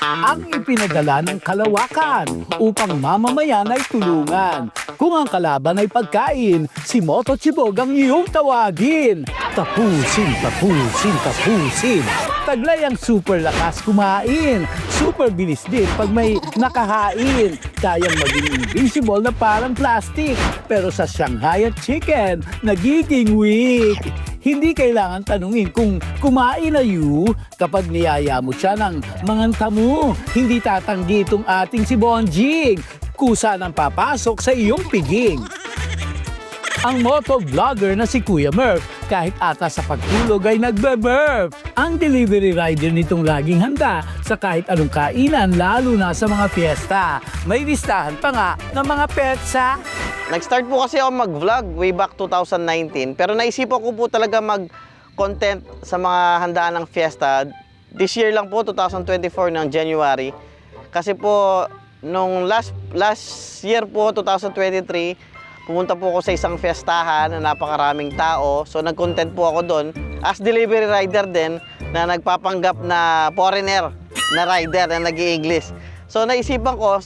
Ang ipinadala ng kalawakan upang mamamayan ay tulungan. Kung ang kalaban ay pagkain, si Moto Chibog ang iyong tawagin. Tapusin, tapusin, tapusin. Taglay ang super lakas kumain. Super bilis din pag may nakahain. Kayang maging invisible na parang plastic. Pero sa Shanghai at chicken, nagiging weak. Hindi kailangan tanungin kung kumain na you kapag niyaya mo siya ng manganta mo. Hindi tatanggi itong ating si Bonjing. Kusa nang papasok sa iyong piging. Ang motovlogger na si Kuya Murph, kahit ata sa pagtulog ay nagbe-burp. Ang delivery rider nitong laging handa sa kahit anong kainan, lalo na sa mga fiesta. May listahan pa nga ng mga petsa. Nag-start po kasi ako mag-vlog way back 2019, pero naisipan ko po talaga mag-content sa mga handaan ng fiesta. This year lang po, 2024 ng January. Kasi po, nung last year po, 2023, pumunta po ako sa isang fiestahan na napakaraming tao. So nag-content po ako doon as delivery rider din na nagpapanggap na foreigner na rider na nag-i-English. So naisipan ko,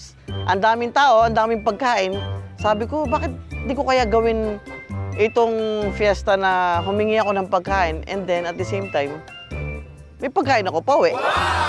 ang daming tao, ang daming pagkain. Sabi ko, bakit di ko kaya gawin itong fiesta na humingi ako ng pagkain and then at the same time, may pagkain ako pa uwi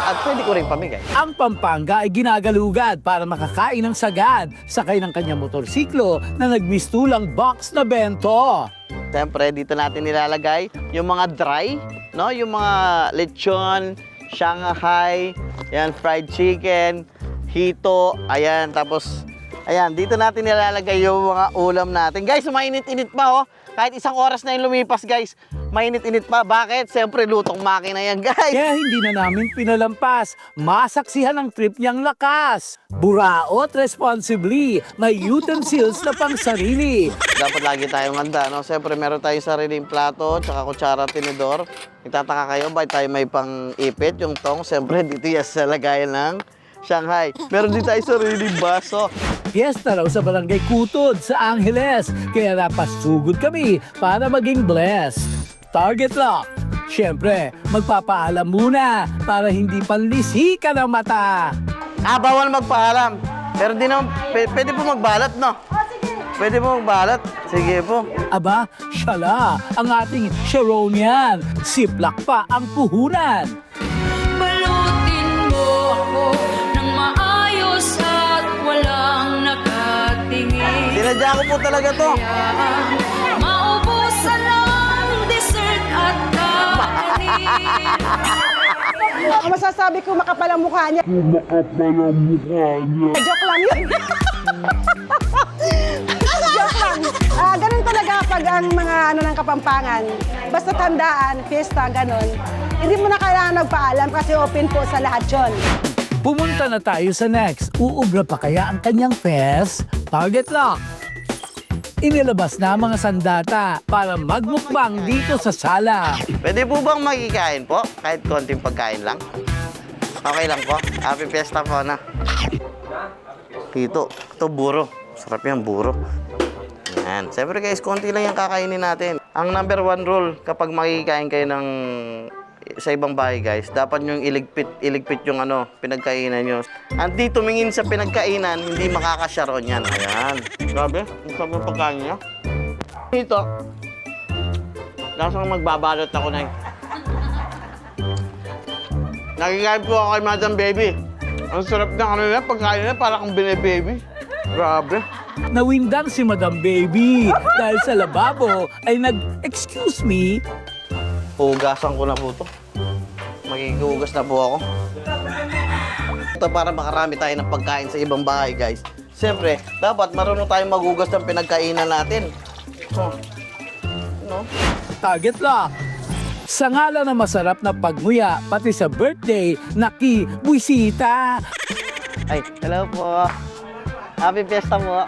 at pwede ko rin pamigay. Ang Pampanga ay ginagalugad para makakain ng sagad sakay ng kanyang motorsiklo na nagmistulang box na bento. Siyempre, dito natin nilalagay yung mga dry, no? Yung mga lechon, Shanghai, yan, fried chicken, hito, ayan, tapos, ayan, dito natin nilalagay yung mga ulam natin. Guys, mainit-init pa, oh. Kahit isang oras na yung lumipas, guys, mainit-init pa. Bakit? Siyempre, lutong makina yan, guys. Kaya hindi na namin pinalampas. Masaksihan ang trip niyang lakas. Buraot responsibly. May utensils na pang sarili. Dapat lagi tayong handa, no? Siyempre, meron tayong sariling plato, tsaka kutsara, tinidor. Itataka kayo, ba tayo may pang-ipit, yung tong. Siyempre, dito yan sa lagayan ng Shanghai. Meron din tayo sariling baso. Fiesta raw sa Barangay Kutod sa Angeles. Kaya napasugod kami para maging blessed. Target lock. Siyempre, magpapaalam muna para hindi panlisikan ang mata. Bawal magpaalam. Pero di naman, pwede po magbalat, no? Pwede po magbalat. Sige po. Aba, syala, ang ating Sharon yan. Siplak pa ang puhunan. Balutin mo ako ng maayos at walang nakatingin. Sinadya ko po talaga to. Maubusan ng dessert at kanin. Ang masasabi ko, makapal ang mukha niya. Joke lang yun. Joke lang. Ganun talaga pag ang mga ng Kapampangan. Basta tandaan, fiesta, ganun. Hindi mo na kailangan magpaalam kasi open po sa lahat yun. Pumunta na tayo sa next. Uubra pa kaya ang kanyang fest? Target lock. Inilabas na ang mga sandata para magmukbang dito sa sala. Pwede po bang magkikain po? Kahit konting pagkain lang? Okay lang po. Happy fiesta po na. Dito, ito buro. Sarap yan, buro. Yan. Siyempre guys, konti lang yung kakainin natin. Ang number 1 rule kapag makikikain kayo ng sa ibang bahay guys, dapat nyo iligpit yung pinagkainan nyo. Hindi tumingin sa pinagkainan, hindi makakasyaron yan. Ayan. Grabe, ang sarap ng pagkain niya. Ito, lasang magbabalot ako na. Nakikain po ako kay Madam Baby. Ang sarap ng pagkain niya, para kang bine-baby. Grabe. Nawindang si Madam Baby dahil sa lababo ay nag-excuse me. Hugasan ko na po ito. Magigugas na po ako. Ito para makarami tayo ng pagkain sa ibang bahay, guys. Siyempre, dapat marunong tayong magugas ng pinagkainan natin. No? Target lock. Sa ngala na masarap na pagmuya, pati sa birthday, nakibwisita. Ay, hello po. Happy fiesta po.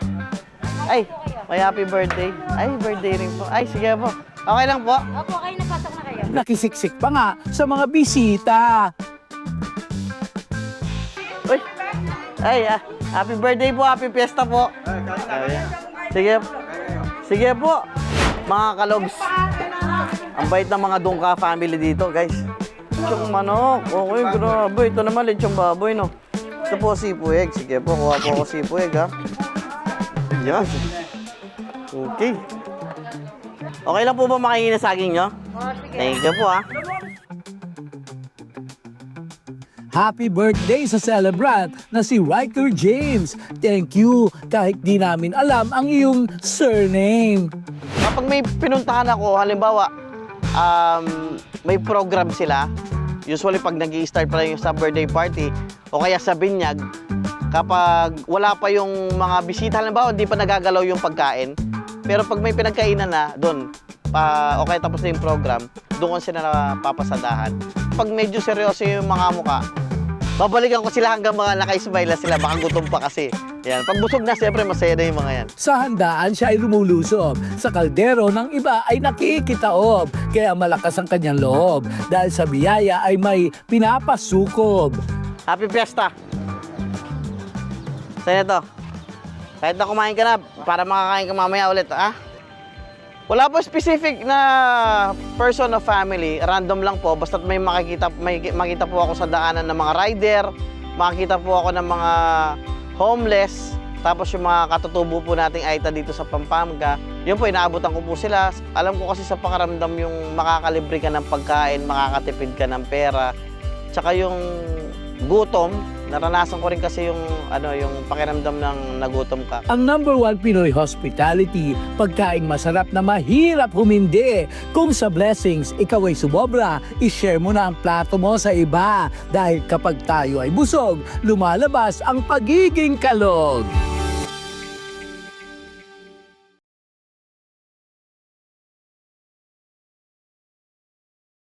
Ay, may happy birthday. Ay, birthday rin po. Ay, sige po. Okay lang po. Opo, kayo napasok na kayo. Nakisiksik pa nga sa mga bisita. Uy. Ay, happy birthday po, happy fiesta po. Sige. Sige po. Mga kalogs. Ang bait ng mga Dungka family dito, guys. Lechong manok. Okay, grabe. Ito naman lechong baboy, no? Ito po sipueg. Sige po, kuha po ako sipueg, ha? Yan. Okay. Okay lang po ba makingin na saging nyo? Thank you po, ha? Happy birthday sa celebrant na si Riker James. Thank you kahit di namin alam ang iyong surname. Kapag may pinuntahan ako, halimbawa, may program sila, usually pag nag-i-start pa lang yung sa birthday party, o kaya sa binyag, kapag wala pa yung mga bisita, halimbawa, hindi pa nagagalaw yung pagkain, pero pag may pinagkainan na, doon, o kaya tapos na yung program, doon ko sila papasadahan. Pag medyo seryoso yung mga mukha, babalikan ko sila hanggang mga naka-smile sila, baka gutom pa kasi. Yan. Pag busog na, siyempre masaya na yung mga yan. Sa handaan siya ay lumulusob. Sa kaldero ng iba ay nakikitaob. Kaya malakas ang kanyang loob. Dahil sa biyaya ay may pinapasukob. Happy Fiesta! Sa'yo to. Kahit na kumain ka na, para makakain ka mamaya ulit, ha? Wala po specific na person o family, random lang po. Basta't may makita po ako sa daanan ng mga rider, makikita po ako ng mga homeless, tapos yung mga katutubo po nating Aita dito sa Pampanga, yun po, inaabutan ko po sila. Alam ko kasi sa pakaramdam yung makakalibre ka ng pagkain, makakatipid ka ng pera, tsaka yung gutom, naranasan ko rin kasi yung pakiramdam ng nagutom ka. Ang #1 Pinoy hospitality, pagkain masarap na mahirap humindi. Kung sa blessings, ikaw ay sumobra, ishare mo na ang plato mo sa iba. Dahil kapag tayo ay busog, lumalabas ang pagiging kalog.